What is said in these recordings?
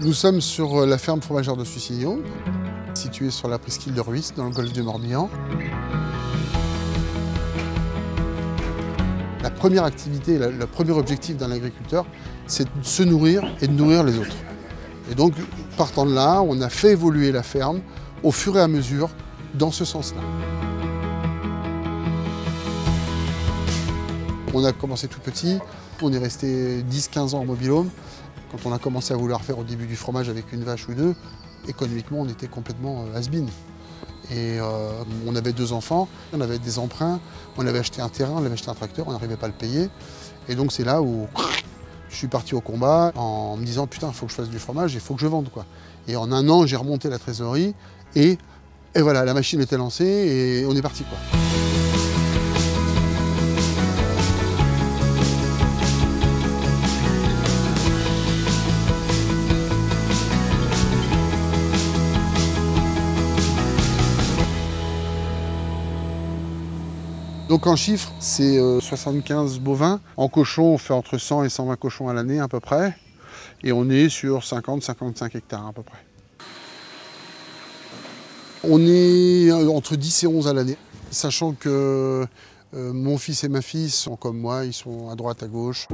Nous sommes sur la ferme fromagère de Sucillon, située sur la presqu'île de Rhuys, dans le golfe du Morbihan. La première activité, le premier objectif d'un agriculteur, c'est de se nourrir et de nourrir les autres. Et donc, partant de là, on a fait évoluer la ferme au fur et à mesure dans ce sens-là. On a commencé tout petit, on est resté 10-15 ans en mobil-home. Quand on a commencé à vouloir faire au début du fromage avec une vache ou deux, économiquement, on était complètement has-been. Et on avait 2 enfants, on avait des emprunts, on avait acheté un terrain, on avait acheté un tracteur, on n'arrivait pas à le payer. Et donc c'est là où je suis parti au combat en me disant putain, il faut que je fasse du fromage, il faut que je vende, quoi. Et en un an, j'ai remonté la trésorerie et voilà, la machine était lancée et on est parti, quoi. Donc en chiffres, c'est 75 bovins. En cochons, on fait entre 100 et 120 cochons à l'année à peu près. Et on est sur 50-55 hectares à peu près. On est entre 10 et 11 à l'année. Sachant que mon fils et ma fille sont comme moi, ils sont à droite, à gauche.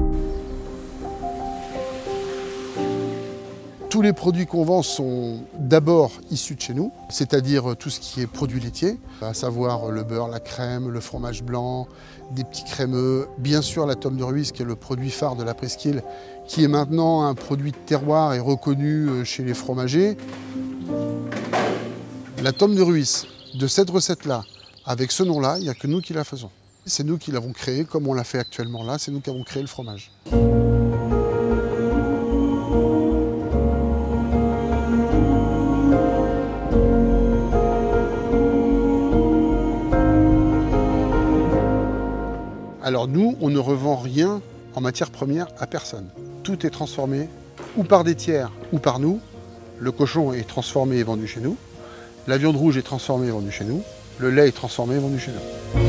Tous les produits qu'on vend sont d'abord issus de chez nous, c'est-à-dire tout ce qui est produits laitiers, à savoir le beurre, la crème, le fromage blanc, des petits crémeux, bien sûr la tome de Rhuys qui est le produit phare de la presqu'île, qui est maintenant un produit de terroir et reconnu chez les fromagers. La tome de Rhuys, de cette recette-là, avec ce nom-là, il n'y a que nous qui la faisons. C'est nous qui l'avons créée comme on l'a fait actuellement là, c'est nous qui avons créé le fromage. Alors nous, on ne revend rien en matière première à personne. Tout est transformé ou par des tiers ou par nous. Le cochon est transformé et vendu chez nous. La viande rouge est transformée et vendue chez nous. Le lait est transformé et vendu chez nous.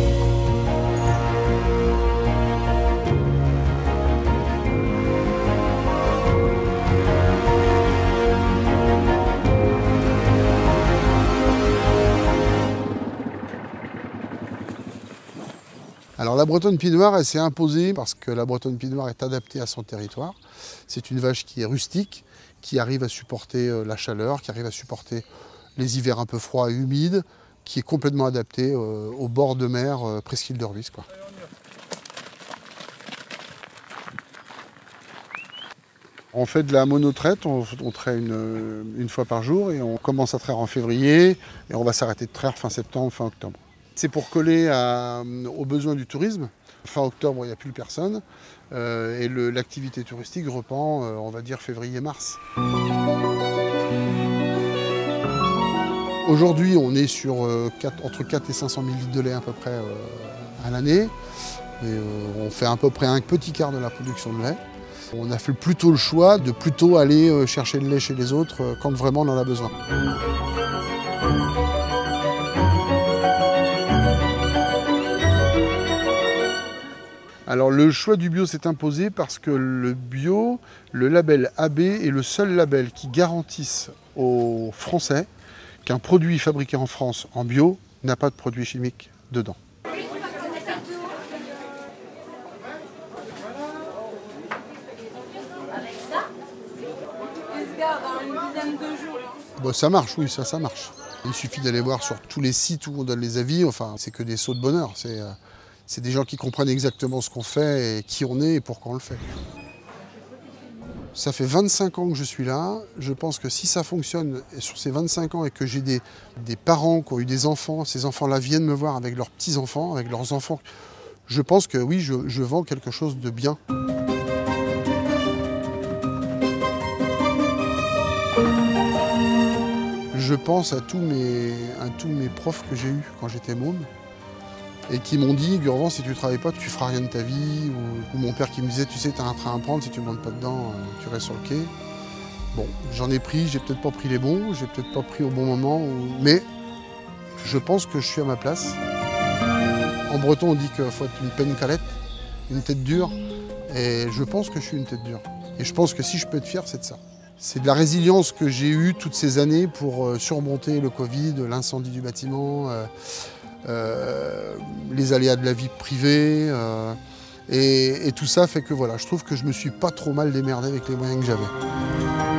Alors la bretonne Pied Noir, elle s'est imposée parce que la bretonne Pied Noir est adaptée à son territoire. C'est une vache qui est rustique, qui arrive à supporter la chaleur, qui arrive à supporter les hivers un peu froids et humides, qui est complètement adaptée au bord de mer presqu'île de Rhuys, quoi. On fait de la monotraite, on traite une fois par jour et on commence à traire en février et on va s'arrêter de traire fin septembre, fin octobre. C'est pour coller aux besoins du tourisme. Fin octobre, il n'y a plus personne. Et l'activité touristique reprend, on va dire, février-mars. Aujourd'hui, on est sur entre 4 et 500 000 litres de lait à peu près à l'année. On fait à peu près un petit quart de la production de lait. On a fait plutôt le choix de plutôt aller chercher le lait chez les autres quand vraiment on en a besoin. Alors le choix du bio s'est imposé parce que le bio, le label AB est le seul label qui garantisse aux Français qu'un produit fabriqué en France en bio n'a pas de produits chimiques dedans. Bon, ça marche, oui, ça marche. Il suffit d'aller voir sur tous les sites où on donne les avis, enfin c'est que des sauts de bonheur. C'est des gens qui comprennent exactement ce qu'on fait et qui on est et pourquoi on le fait. Ça fait 25 ans que je suis là. Je pense que si ça fonctionne sur ces 25 ans et que j'ai des parents qui ont eu des enfants, ces enfants-là viennent me voir avec leurs petits-enfants, avec leurs enfants, je pense que oui, je vends quelque chose de bien. Je pense à tous mes profs que j'ai eus quand j'étais môme. Et qui m'ont dit, Gurvan, si tu ne travailles pas, tu feras rien de ta vie. Ou mon père qui me disait, tu sais, tu as un train à prendre, si tu ne montes pas dedans, tu restes sur le quai. Bon, j'en ai pris, j'ai peut-être pas pris les bons, j'ai peut-être pas pris au bon moment, mais je pense que je suis à ma place. En breton, on dit qu'il faut être une peine-calette, une tête dure, et je pense que je suis une tête dure. Et je pense que si je peux être fier, c'est de ça. C'est de la résilience que j'ai eue toutes ces années pour surmonter le Covid, l'incendie du bâtiment, les aléas de la vie privée. Et tout ça fait que voilà, je trouve que je me suis pas trop mal démerdé avec les moyens que j'avais.